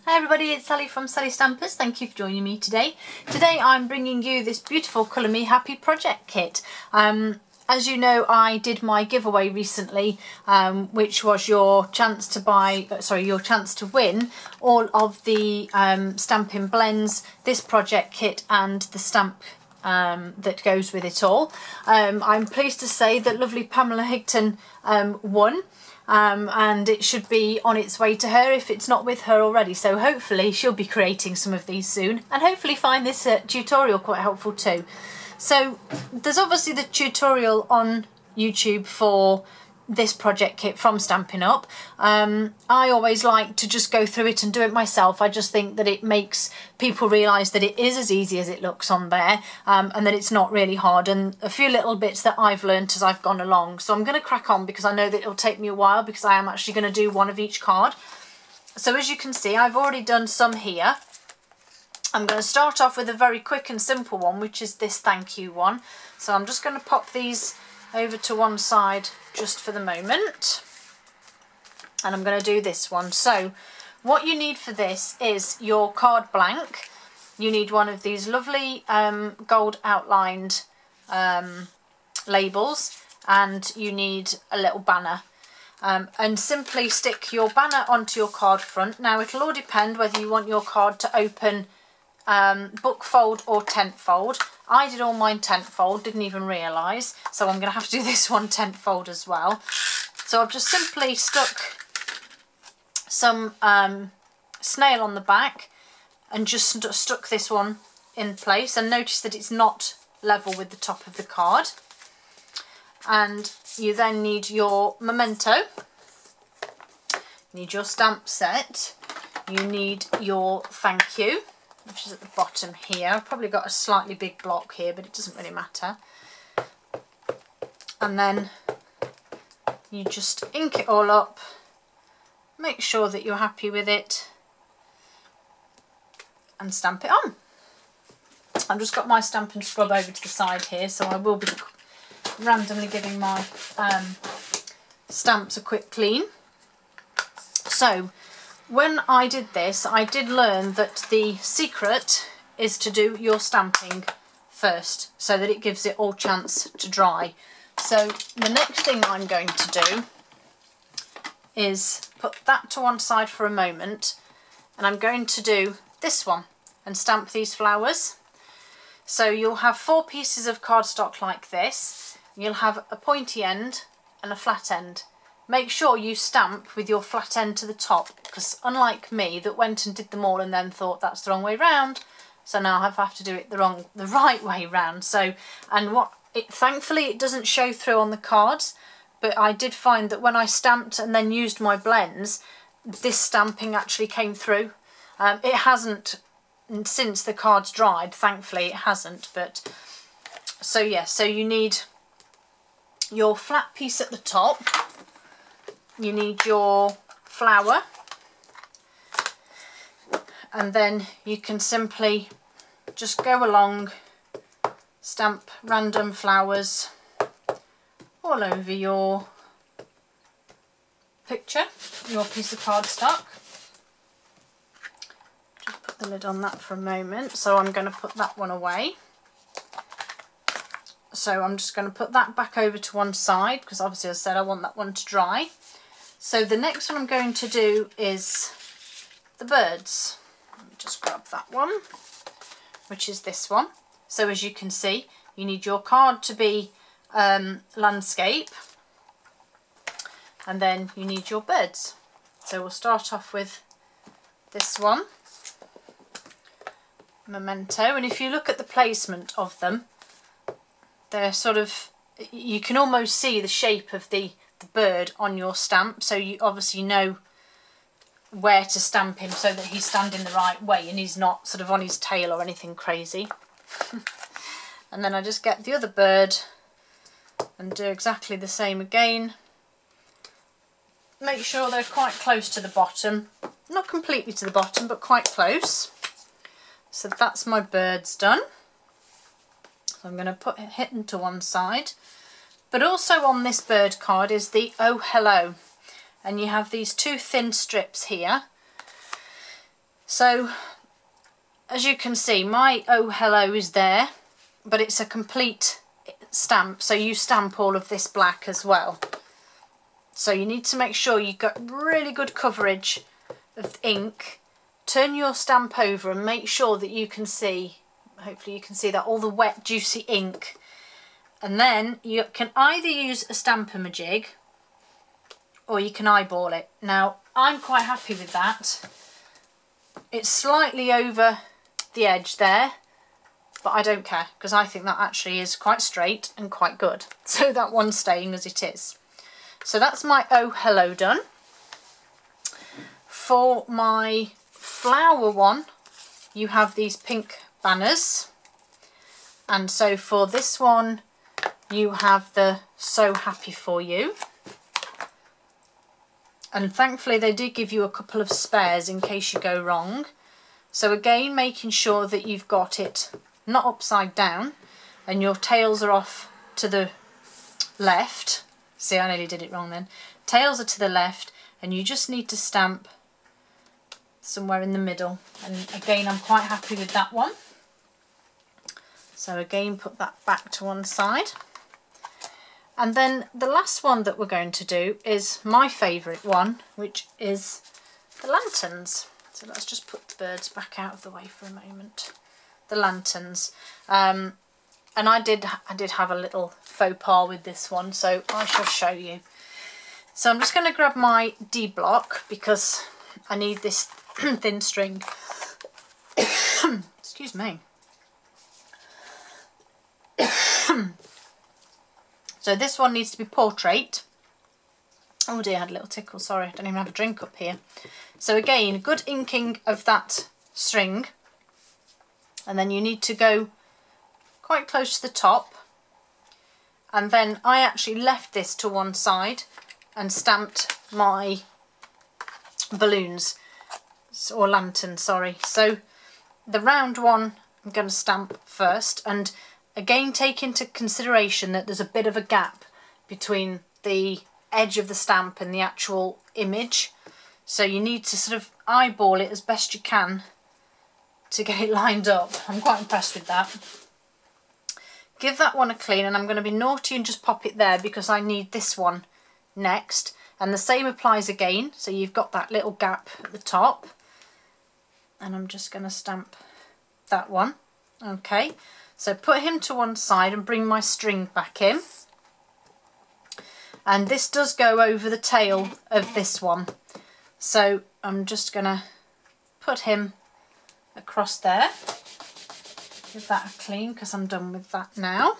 Hi everybody, it's Sally from Sally Stampers. Thank you for joining me today. Today I'm bringing you this beautiful Colour Me Happy project kit. As you know, I did my giveaway recently, which was your chance to win all of the Stampin' Blends, this project kit and the stamp that goes with it all. I'm pleased to say that lovely Pamela Higton won. And it should be on its way to her if it's not with her already, so hopefully she'll be creating some of these soon and hopefully find this tutorial quite helpful too. So there's obviously the tutorial on YouTube for this project kit from Stampin' Up. I always like to just go through it and do it myself. I just think that it makes people realise that it is as easy as it looks on there, and that it's not really hard, and a few little bits that I've learnt as I've gone along. So I'm going to crack on because I know that it'll take me a while because I am actually going to do one of each card. So as you can see, I've already done some here. I'm going to start off with a very quick and simple one, which is this thank you one. So I'm just going to pop these over to one side just for the moment, and I'm going to do this one. So what you need for this is your card blank. You need one of these lovely gold outlined labels, and you need a little banner, and simply stick your banner onto your card front. Now it'll all depend whether you want your card to open book fold or tent fold. I did all mine tent fold, didn't even realise, so I'm going to have to do this one tent fold as well. So I've just simply stuck some snail on the back and just stuck this one in place, and notice that it's not level with the top of the card. And you then need your memento, you need your stamp set, you need your thank you, which is at the bottom here. I've probably got a slightly big block here, but it doesn't really matter. And then you just ink it all up, make sure that you're happy with it, and stamp it on. I've just got my Stampin' Scrub over to the side here, so I will be randomly giving my stamps a quick clean. So when I did this, I did learn that the secret is to do your stamping first, so that it gives it all chance to dry. So the next thing I'm going to do is put that to one side for a moment, and I'm going to do this one and stamp these flowers. So you'll have 4 pieces of cardstock like this. You'll have a pointy end and a flat end. Make sure you stamp with your flat end to the top, because unlike me that went and did them all and then thought that's the wrong way round, so now I have to do it the right way round. So, and thankfully it doesn't show through on the cards, but I did find that when I stamped and then used my blends, this stamping actually came through. It hasn't since the cards dried, thankfully it hasn't, but so yeah, so you need your flat piece at the top. You need your flower, and then you can simply just go along, stamp random flowers all over your picture, your piece of cardstock. Just put the lid on that for a moment. So I'm going to put that one away. So I'm just going to put that back over to one side, because obviously as I said I want that one to dry. So the next one I'm going to do is the birds. Let me just grab that one, which is this one. So as you can see, you need your card to be landscape, and then you need your birds. So we'll start off with this one, memento, and if you look at the placement of them, they're sort of, you can almost see the shape of the bird on your stamp, so you obviously know where to stamp him so that he's standing the right way and he's not sort of on his tail or anything crazy. And then I just get the other bird and do exactly the same again. Make sure they're quite close to the bottom, not completely to the bottom but quite close. So that's my birds done. So I'm going to put it hidden to one side. But also on this bird card is the Oh Hello, and you have these 2 thin strips here. So as you can see, my Oh Hello is there, but it's a complete stamp, so you stamp all of this black as well. So you need to make sure you've got really good coverage of ink. Turn your stamp over and make sure that you can see, hopefully you can see that, all the wet juicy ink. And then you can either use a Stamp-A-Majig or you can eyeball it. Now I'm quite happy with that. It's slightly over the edge there, but I don't care because I think that actually is quite straight and quite good. So that one's staying as it is. So that's my Oh Hello done. For my flower one, you have these pink banners, and so for this one you have the So Happy For You, and thankfully they do give you a couple of spares in case you go wrong. So again, making sure that you've got it not upside down and your tails are off to the left. See, I nearly did it wrong then. Tails are to the left and you just need to stamp somewhere in the middle, and again I'm quite happy with that one. So again, put that back to one side. And then the last one that we're going to do is my favourite one, which is the lanterns. So let's just put the birds back out of the way for a moment. The lanterns. And I did have a little faux pas with this one, so I shall show you. So I'm just going to grab my D block because I need this thin string. Excuse me. So this one needs to be portrait. Oh dear, I had a little tickle, sorry, I don't even have a drink up here. So again, good inking of that string, and then you need to go quite close to the top, and then I actually left this to one side and stamped my balloons, or lantern, sorry. So the round one I'm going to stamp first, and again take into consideration that there's a bit of a gap between the edge of the stamp and the actual image, so you need to sort of eyeball it as best you can to get it lined up. I'm quite impressed with that. Give that one a clean, and I'm going to be naughty and just pop it there because I need this one next, and the same applies again. So you've got that little gap at the top, and I'm just going to stamp that one. Okay, so put him to one side and bring my string back in, and this does go over the tail of this one, so I'm just going to put him across there. Give that a clean because I'm done with that now.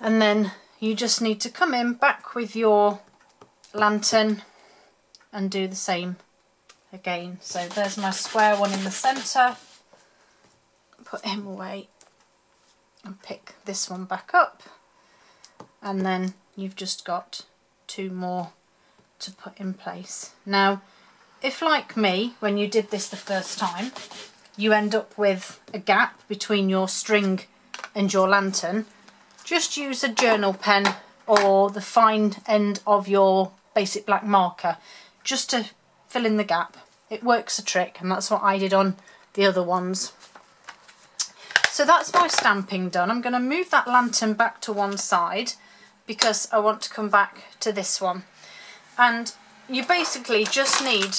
And then you just need to come in back with your lantern and do the same again. So there's my square one in the centre. Put him away and pick this one back up, and then you've just got two more to put in place. Now, if like me, when you did this the first time, you end up with a gap between your string and your lantern, just use a journal pen or the fine end of your basic black marker just to fill in the gap. It works a trick, and that's what I did on the other ones. So that's my stamping done. I'm going to move that lantern back to one side because I want to come back to this one. And you basically just need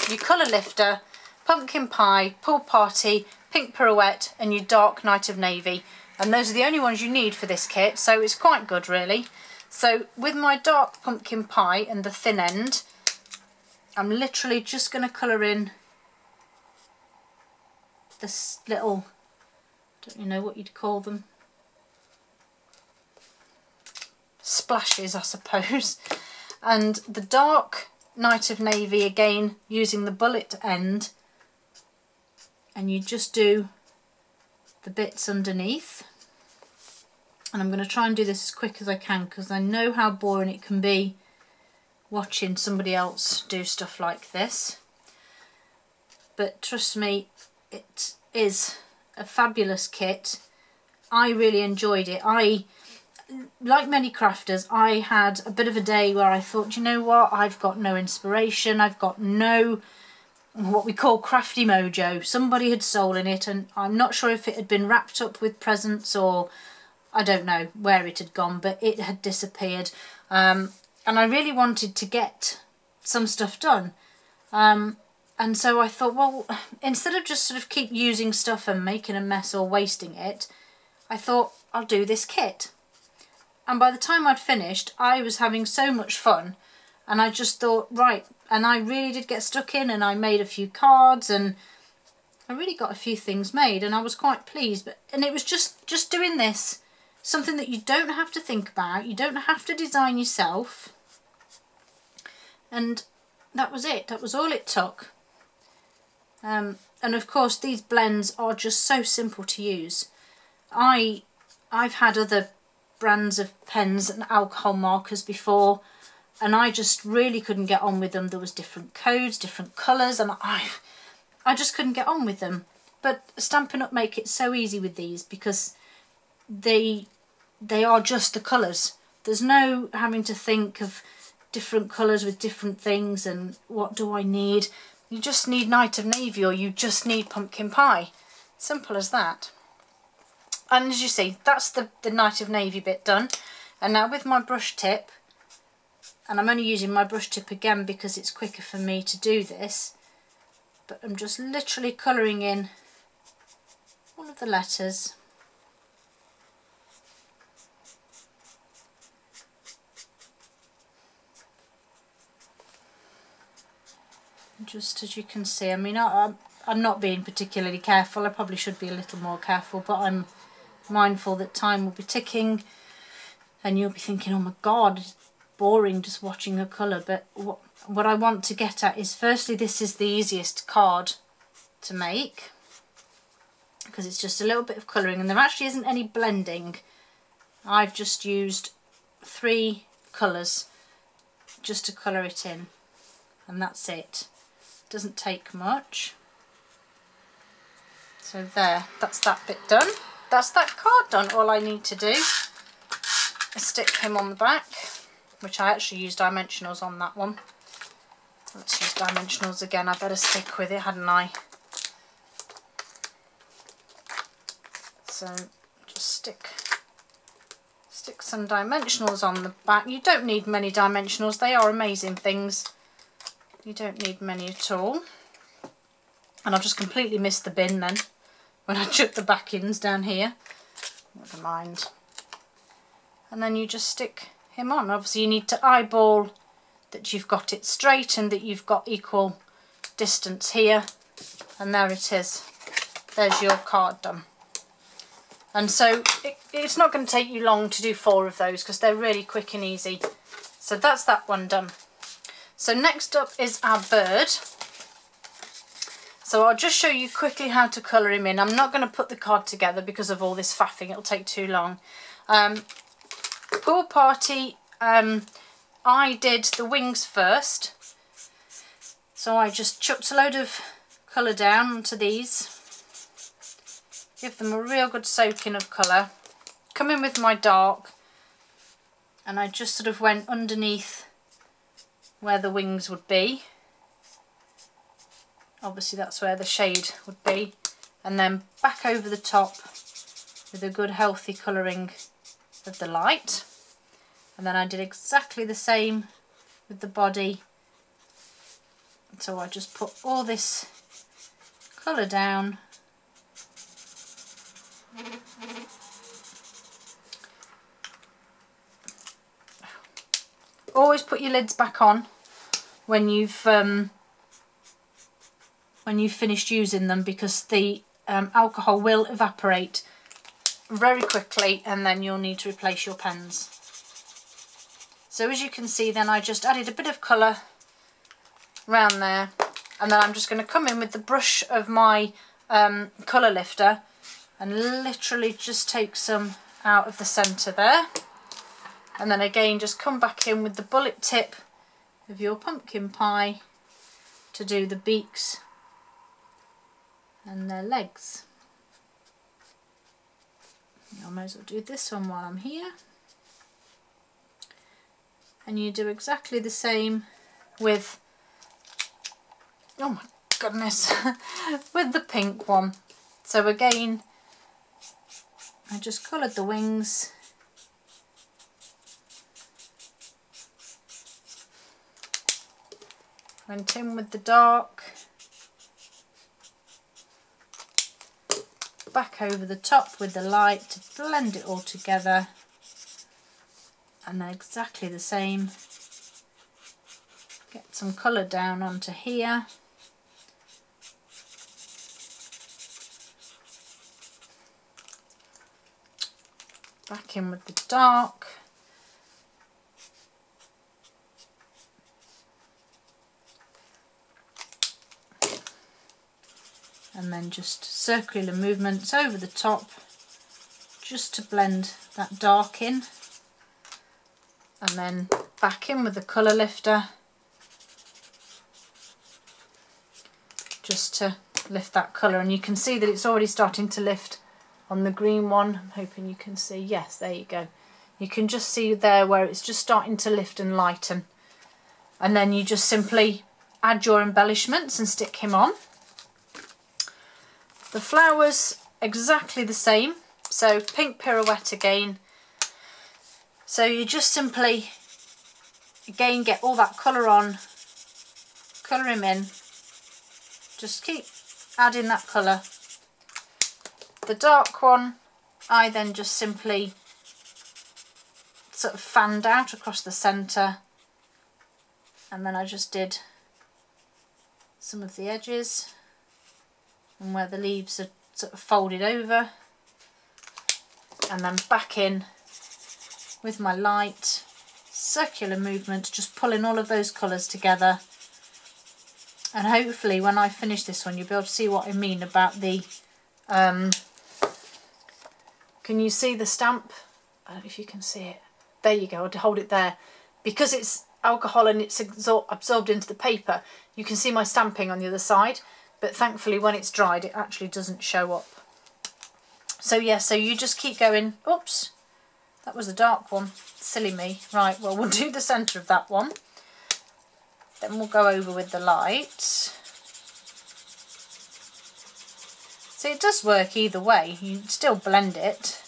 your colour lifter, pumpkin pie, pool party, pink pirouette and your dark night of navy. And those are the only ones you need for this kit, so it's quite good really. So with my dark pumpkin pie and the thin end, I'm literally just going to colour in this little, don't you know what you'd call them, splashes I suppose. And the dark night of navy again using the bullet end, and you just do the bits underneath. And I'm going to try and do this as quick as I can because I know how boring it can be watching somebody else do stuff like this, but trust me, it is a fabulous kit. I really enjoyed it. Like many crafters, I had a bit of a day where I thought, you know what, I've got no inspiration, I've got no what we call crafty mojo. Somebody had stolen it, and I'm not sure if it had been wrapped up with presents or I don't know where it had gone, but it had disappeared. And I really wanted to get some stuff done. And so I thought, well, instead of just sort of keep using stuff and making a mess or wasting it, I thought I'll do this kit. And by the time I'd finished, I was having so much fun, and I just thought, right, and I really did get stuck in, and I made a few cards, and I really got a few things made, and I was quite pleased. And it was just doing this, something that you don't have to think about, you don't have to design yourself, and that was it. That was all it took. And of course these blends are just so simple to use. I've had other brands of pens and alcohol markers before, and I just really couldn't get on with them. There was different codes, different colours, and I just couldn't get on with them. But Stampin' Up make it so easy with these, because they are just the colours. There's no having to think of different colours with different things and what do I need. You just need Night of Navy, or you just need Pumpkin Pie. Simple as that. And as you see, that's the Night of Navy bit done. And now with my brush tip, and I'm only using my brush tip again because it's quicker for me to do this, but I'm just literally colouring in all of the letters. Just as you can see, I mean, I'm not being particularly careful. I probably should be a little more careful, but I'm mindful that time will be ticking and you'll be thinking, oh my god, it's boring just watching a colour. But what I want to get at is, firstly, this is the easiest card to make because it's just a little bit of colouring, and there actually isn't any blending. I've just used 3 colours just to colour it in, and that's it. Doesn't take much. So there, that's that bit done. That's that card done. All I need to do is stick him on the back, which I actually used dimensionals on that one. Let's use dimensionals again. I better stick with it, hadn't I? So just stick some dimensionals on the back. You don't need many dimensionals. They are amazing things. You don't need many at all. And I've just completely missed the bin then when I chucked the back-ins down here. Never mind. And then you just stick him on. Obviously you need to eyeball that you've got it straight and that you've got equal distance here. And there it is. There's your card done. And so it's not going to take you long to do 4 of those because they're really quick and easy. So that's that one done. So next up is our bird. So I'll just show you quickly how to colour him in. I'm not going to put the card together because of all this faffing, it'll take too long. Pool Party, I did the wings first. So I just chucked a load of colour down onto these. Give them a real good soaking of colour. Come in with my dark, and I just sort of went underneath where the wings would be. Obviously that's where the shade would be, and then back over the top with a good healthy colouring of the light. And then I did exactly the same with the body. So I just put all this colour down. Always put your lids back on when you've finished using them, because the alcohol will evaporate very quickly and then you'll need to replace your pens. So as you can see, then I just added a bit of colour around there, and then I'm just going to come in with the brush of my colour lifter and literally just take some out of the centre there. And then again just come back in with the bullet tip of your pumpkin pie to do the beaks and their legs. I might as well do this one while I'm here. And you do exactly the same with, oh my goodness, with the pink one. So again, I just coloured the wings. Went in with the dark. Back over the top with the light to blend it all together. And then exactly the same. Get some colour down onto here. Back in with the dark. And then just circular movements over the top just to blend that dark in. And then back in with the colour lifter just to lift that colour. And you can see that it's already starting to lift on the green one. I'm hoping you can see. Yes, there you go. You can just see there where it's just starting to lift and lighten. And then you just simply add your embellishments and stick him on. The flowers exactly the same, so pink pirouette again. So you just simply again get all that colour on, colour him in, just keep adding that colour. The dark one I then just simply sort of fanned out across the centre, and then I just did some of the edges and where the leaves are sort of folded over, and then back in with my light circular movement, just pulling all of those colours together. And hopefully when I finish this one you'll be able to see what I mean about the can you see the stamp? I don't know if you can see it. There you go, I'll hold it there. Because it's alcohol and it's absorbed into the paper, you can see my stamping on the other side. But thankfully when it's dried it actually doesn't show up. So yeah, so you just keep going. Oops, that was a dark one. Silly me. Right, well we'll do the centre of that one. Then we'll go over with the light. So it does work either way. You still blend it.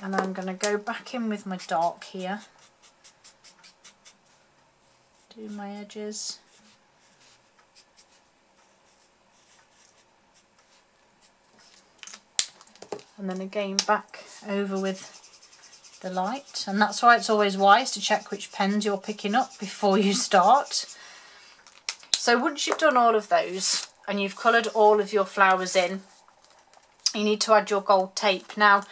And I'm going to go back in with my dark here. Do my edges. And then again back over with the light, and that's why it's always wise to check which pens you're picking up before you start. So once you've done all of those and you've coloured all of your flowers in, you need to add your gold tape. Now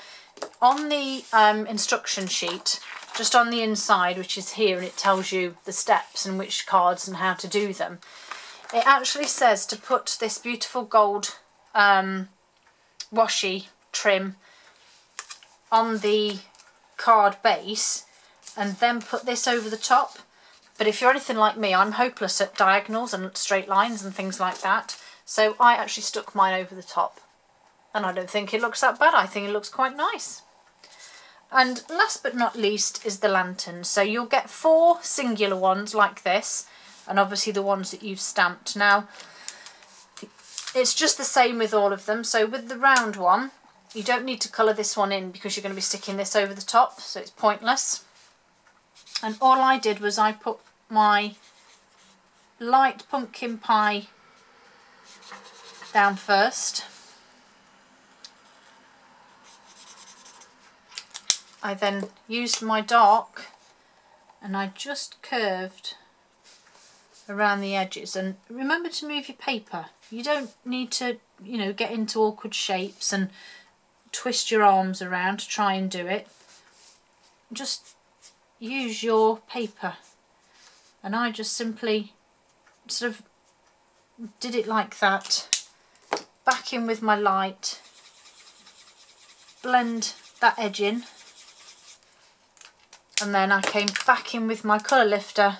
on the instruction sheet, just on the inside, which is here, and it tells you the steps and which cards and how to do them, it actually says to put this beautiful gold washi trim on the card base and then put this over the top. But if you're anything like me, I'm hopeless at diagonals and straight lines and things like that, so I actually stuck mine over the top, and I don't think it looks that bad. I think it looks quite nice. And last but not least is the lantern. So you'll get 4 singular ones like this, and obviously the ones that you've stamped. Now it's just the same with all of them. So with the round one, you don't need to colour this one in because you're going to be sticking this over the top, so it's pointless. And all I did was I put my light pumpkin pie down first. I then used my dark and I just curved around the edges. And remember to move your paper. You don't need to, you know, get into awkward shapes and twist your arms around to try and do it. Just use your paper. And I just simply sort of did it like that. Back in with my light. Blend that edge in. And then I came back in with my colour lifter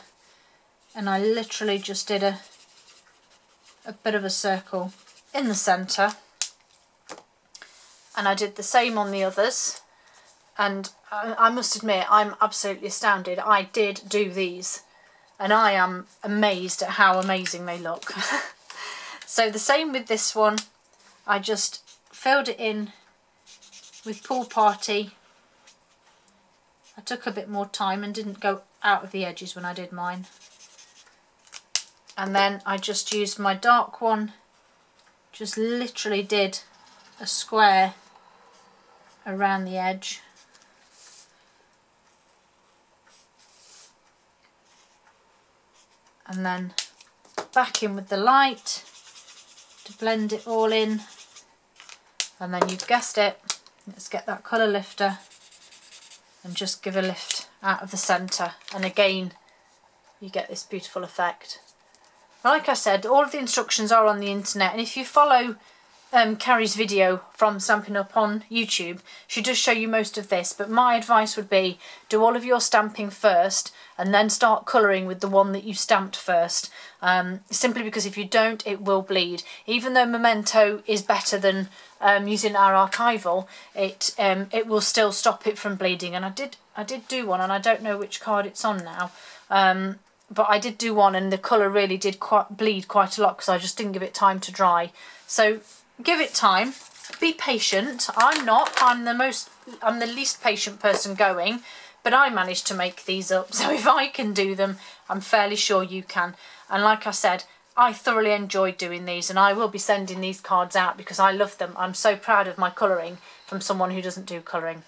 and I literally just did a bit of a circle in the centre. And I did the same on the others, and I must admit I'm absolutely astounded. I did do these and I am amazed at how amazing they look. So the same with this one. I just filled it in with Pool Party. I took a bit more time and didn't go out of the edges when I did mine. And then I just used my dark one, just literally did a square around the edge. And then back in with the light to blend it all in. And then you've guessed it, let's get that colour lifter and just give a lift out of the centre, and again you get this beautiful effect. Like I said, all of the instructions are on the internet, and if you follow Carrie's video from Stampin' Up on YouTube, she does show you most of this, but my advice would be do all of your stamping first and then start colouring with the one that you stamped first, simply because if you don't, it will bleed. Even though Memento is better than using our archival, it will still stop it from bleeding. And I did do one, and I don't know which card it's on now, but I did do one, and the colour really did bleed quite a lot because I just didn't give it time to dry. So give it time, be patient. I'm the least patient person going, but I managed to make these up, so if I can do them, I'm fairly sure you can. And like I said, I thoroughly enjoyed doing these, and I will be sending these cards out because I love them. I'm so proud of my colouring from someone who doesn't do colouring.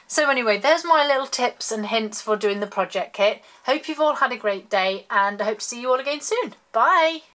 So anyway, there's my little tips and hints for doing the project kit. Hope you've all had a great day, and I hope to see you all again soon. Bye!